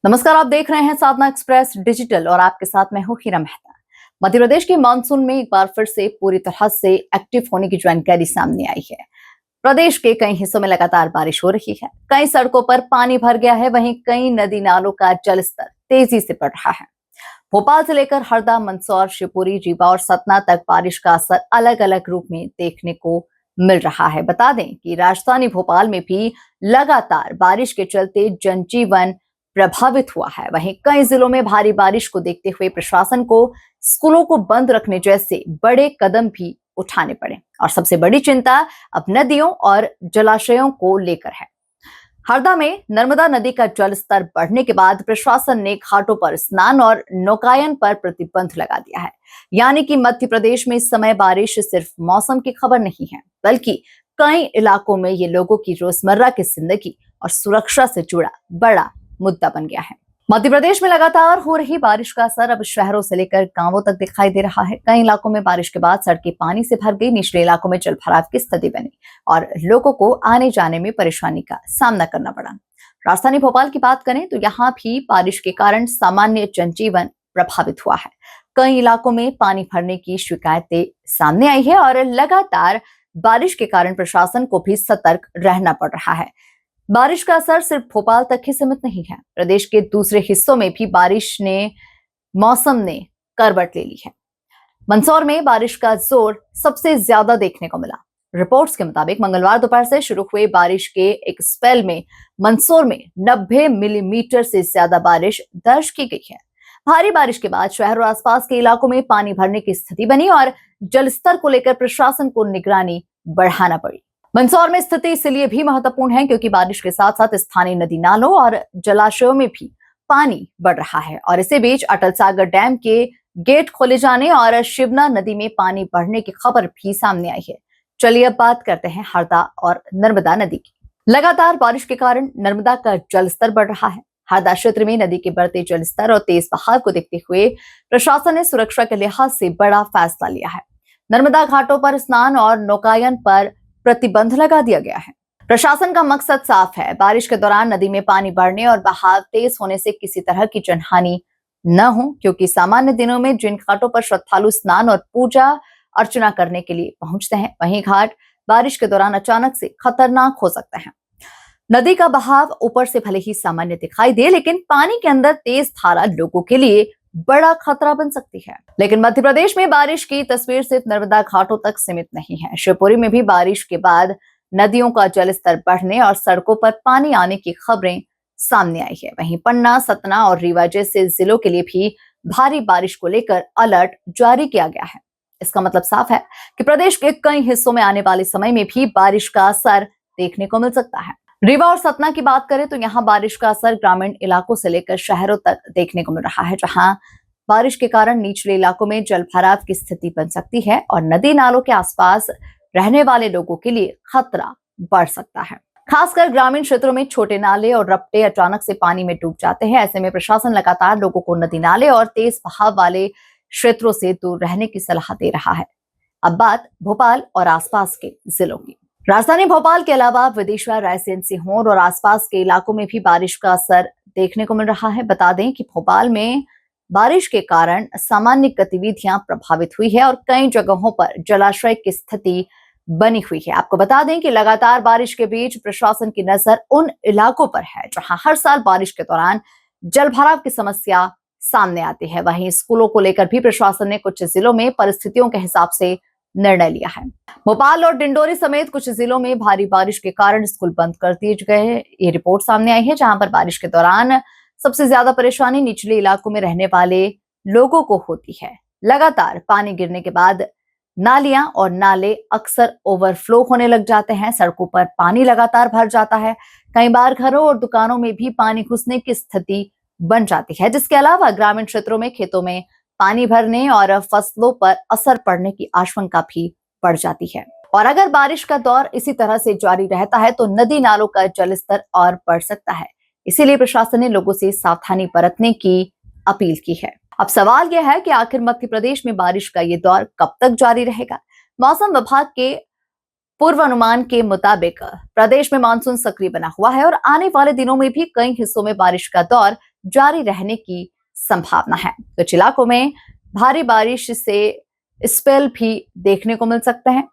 नमस्कार, आप देख रहे हैं साधना एक्सप्रेस डिजिटल और आपके साथ मैं हूं हीरा मेहता। मध्य प्रदेश के मानसून में एक बार फिर से पूरी तरह से एक्टिव होने की जानकारी सामने आई है। प्रदेश के कई हिस्सों में लगातार बारिश हो रही है। कई सड़कों पर पानी भर गया है, वहीं कई नदी नालों का जलस्तर तेजी से बढ़ रहा है। भोपाल से लेकर हरदा, मंदसौर, शिवपुरी, रीवा और सतना तक बारिश का असर अलग अलग रूप में देखने को मिल रहा है। बता दें कि राजधानी भोपाल में भी लगातार बारिश के चलते जनजीवन प्रभावित हुआ है। वहीं कई जिलों में भारी बारिश को देखते हुए प्रशासन को स्कूलों को बंद रखने जैसे बड़े कदम भी उठाने पड़े और सबसे बड़ी चिंता अब नदियों और जलाशयों को लेकर है। हरदा में नर्मदा नदी का जलस्तर बढ़ने के बाद प्रशासन ने घाटों पर स्नान और नौकायन पर प्रतिबंध लगा दिया है। यानी कि मध्य प्रदेश में इस समय बारिश सिर्फ मौसम की खबर नहीं है, बल्कि कई इलाकों में ये लोगों की रोजमर्रा की जिंदगी और सुरक्षा से जुड़ा बड़ा मुद्दा बन गया है। मध्य प्रदेश में लगातार हो रही बारिश का असर अब शहरों से लेकर गांवों तक दिखाई दे रहा है। कई इलाकों में बारिश के बाद सड़कें पानी से भर गई, निचले इलाकों में जलभराव की स्थिति बनी और लोगों को आने जाने में परेशानी का सामना करना पड़ा। राजधानी भोपाल की बात करें तो यहाँ भी बारिश के कारण सामान्य जनजीवन प्रभावित हुआ है। कई इलाकों में पानी भरने की शिकायतें सामने आई है और लगातार बारिश के कारण प्रशासन को भी सतर्क रहना पड़ रहा है। बारिश का असर सिर्फ भोपाल तक ही सीमित नहीं है। प्रदेश के दूसरे हिस्सों में भी मौसम ने करवट ले ली है। मंदसौर में बारिश का जोर सबसे ज्यादा देखने को मिला। रिपोर्ट्स के मुताबिक मंगलवार दोपहर से शुरू हुए बारिश के एक स्पेल में मंदसौर में 90 मिलीमीटर से ज्यादा बारिश दर्ज की गई है। भारी बारिश के बाद शहर और आसपास के इलाकों में पानी भरने की स्थिति बनी और जलस्तर को लेकर प्रशासन को निगरानी बढ़ाना पड़ी। मंदसौर में स्थिति इसलिए भी महत्वपूर्ण है क्योंकि बारिश के साथ साथ स्थानीय नदी नालों और जलाशयों में भी पानी बढ़ रहा है और इसी बीच अटल सागर डैम के गेट खोले जाने और शिवना नदी में पानी बढ़ने की खबर भी सामने आई है। चलिए अब बात करते हैं हरदा और नर्मदा नदी की। लगातार बारिश के कारण नर्मदा का जलस्तर बढ़ रहा है। हरदा क्षेत्र में नदी के बढ़ते जलस्तर और तेज बहाव को देखते हुए प्रशासन ने सुरक्षा के लिहाज से बड़ा फैसला लिया है। नर्मदा घाटों पर स्नान और नौकायन पर प्रतिबंध लगा दिया गया है। प्रशासन का मकसद साफ है, बारिश के दौरान नदी में पानी बढ़ने और बहाव तेज होने से किसी तरह की जनहानि न हो, क्योंकि सामान्य दिनों में जिन घाटों पर श्रद्धालु स्नान और पूजा अर्चना करने के लिए पहुंचते हैं, वहीं घाट बारिश के दौरान अचानक से खतरनाक हो सकते हैं। नदी का बहाव ऊपर से भले ही सामान्य दिखाई दे, लेकिन पानी के अंदर तेज धारा लोगों के लिए बड़ा खतरा बन सकती है। लेकिन मध्य प्रदेश में बारिश की तस्वीर सिर्फ नर्मदा घाटों तक सीमित नहीं है। शिवपुरी में भी बारिश के बाद नदियों का जलस्तर बढ़ने और सड़कों पर पानी आने की खबरें सामने आई है। वहीं पन्ना, सतना और रीवा जैसे जिलों के लिए भी भारी बारिश को लेकर अलर्ट जारी किया गया है। इसका मतलब साफ है कि प्रदेश के कई हिस्सों में आने वाले समय में भी बारिश का असर देखने को मिल सकता है। रीवा और सतना की बात करें तो यहाँ बारिश का असर ग्रामीण इलाकों से लेकर शहरों तक देखने को मिल रहा है, जहां बारिश के कारण निचले इलाकों में जलभराव की स्थिति बन सकती है और नदी नालों के आसपास रहने वाले लोगों के लिए खतरा बढ़ सकता है। खासकर ग्रामीण क्षेत्रों में छोटे नाले और रपटे अचानक से पानी में डूब जाते हैं। ऐसे में प्रशासन लगातार लोगों को नदी नाले और तेज बहाव वाले क्षेत्रों से दूर रहने की सलाह दे रहा है। अब बात भोपाल और आसपास के जिलों की। राजधानी भोपाल के अलावा विदिशा, रायसेन, सीहोर और आसपास के इलाकों में भी बारिश का असर देखने को मिल रहा है। बता दें कि भोपाल में बारिश के कारण सामान्य गतिविधियां प्रभावित हुई है और कई जगहों पर जलाशय की स्थिति बनी हुई है। आपको बता दें कि लगातार बारिश के बीच प्रशासन की नजर उन इलाकों पर है जहां हर साल बारिश के दौरान जलभराव की समस्या सामने आती है। वहीं स्कूलों को लेकर भी प्रशासन ने कुछ जिलों में परिस्थितियों के हिसाब से निर्णय लिया है। भोपाल और डिंडोरी समेत कुछ जिलों में भारी बारिश के कारण स्कूल बंद कर दिए गए। ये रिपोर्ट सामने आई है, जहां पर बारिश के दौरान सबसे ज्यादा परेशानी निचले इलाकों में रहने वाले लोगों को होती है। लगातार पानी गिरने के बाद नालियां और नाले अक्सर ओवरफ्लो होने लग जाते हैं। सड़कों पर पानी लगातार भर जाता है। कई बार घरों और दुकानों में भी पानी घुसने की स्थिति बन जाती है, जिसके अलावा ग्रामीण क्षेत्रों में खेतों में पानी भरने और फसलों पर असर पड़ने की आशंका भी बढ़ जाती है। और अगर बारिश का दौर इसी तरह से जारी रहता है तो नदी नालों का जलस्तर और बढ़ सकता है। इसीलिए प्रशासन ने लोगों से सावधानी बरतने की अपील की है। अब सवाल यह है कि आखिर मध्य प्रदेश में बारिश का ये दौर कब तक जारी रहेगा। मौसम विभाग के पूर्वानुमान के मुताबिक प्रदेश में मानसून सक्रिय बना हुआ है और आने वाले दिनों में भी कई हिस्सों में बारिश का दौर जारी रहने की संभावना है। कुछ इलाकों में भारी बारिश से स्पेल भी देखने को मिल सकते हैं,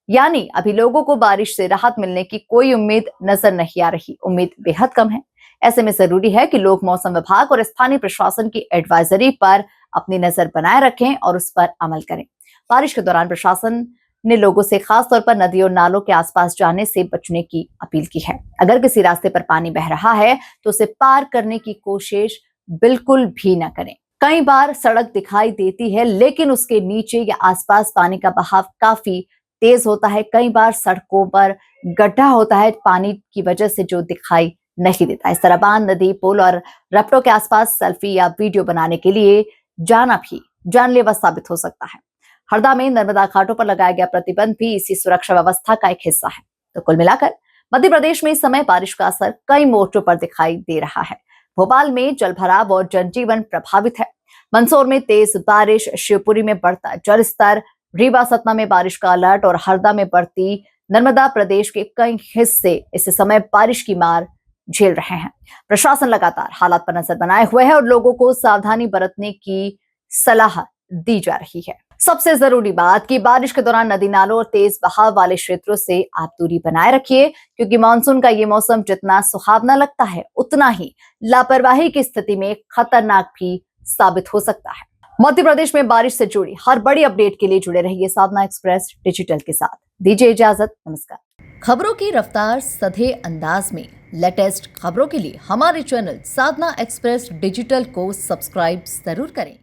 यानी अभी लोगों को बारिश से राहत मिलने की कोई उम्मीद नजर नहीं आ रही। उम्मीद बेहद कम है। ऐसे में जरूरी है कि लोग मौसम विभाग और स्थानीय प्रशासन की एडवाइजरी पर अपनी नजर बनाए रखें और उस पर अमल करें। बारिश के दौरान प्रशासन ने लोगों से खास तौर पर नदियों नालों के आसपास जाने से बचने की अपील की है। अगर किसी रास्ते पर पानी बह रहा है तो उसे पार करने की कोशिश बिल्कुल भी न करें। कई बार सड़क दिखाई देती है लेकिन उसके नीचे या आसपास पानी का बहाव काफी तेज होता है। कई बार सड़कों पर गड्ढा होता है पानी की वजह से जो दिखाई नहीं देता। इस तरह बांध, नदी, पुल और रपटों के आसपास सेल्फी या वीडियो बनाने के लिए जाना भी जानलेवा साबित हो सकता है। हरदा में नर्मदा घाटों पर लगाया गया प्रतिबंध भी इसी सुरक्षा व्यवस्था का एक हिस्सा है। तो कुल मिलाकर मध्य प्रदेश में इस समय बारिश का असर कई मोर्चों पर दिखाई दे रहा है। भोपाल में जलभराव और जनजीवन प्रभावित है। मंदसौर में तेज बारिश, शिवपुरी में बढ़ता जलस्तर, रीवा सतना में बारिश का अलर्ट और हरदा में बढ़ती नर्मदा प्रदेश के कई हिस्से इस समय बारिश की मार झेल रहे हैं। प्रशासन लगातार हालात पर नजर बनाए हुए है और लोगों को सावधानी बरतने की सलाह दी जा रही है। सबसे जरूरी बात कि बारिश के दौरान नदी नालों और तेज बहाव वाले क्षेत्रों से आप दूरी बनाए रखिए, क्योंकि मानसून का ये मौसम जितना सुहावना लगता है उतना ही लापरवाही की स्थिति में खतरनाक भी साबित हो सकता है। मध्य प्रदेश में बारिश से जुड़ी हर बड़ी अपडेट के लिए जुड़े रहिए साधना एक्सप्रेस डिजिटल के साथ। दीजिए इजाजत, नमस्कार। खबरों की रफ्तार सधे अंदाज में लेटेस्ट खबरों के लिए हमारे चैनल साधना एक्सप्रेस डिजिटल को सब्सक्राइब जरूर करें।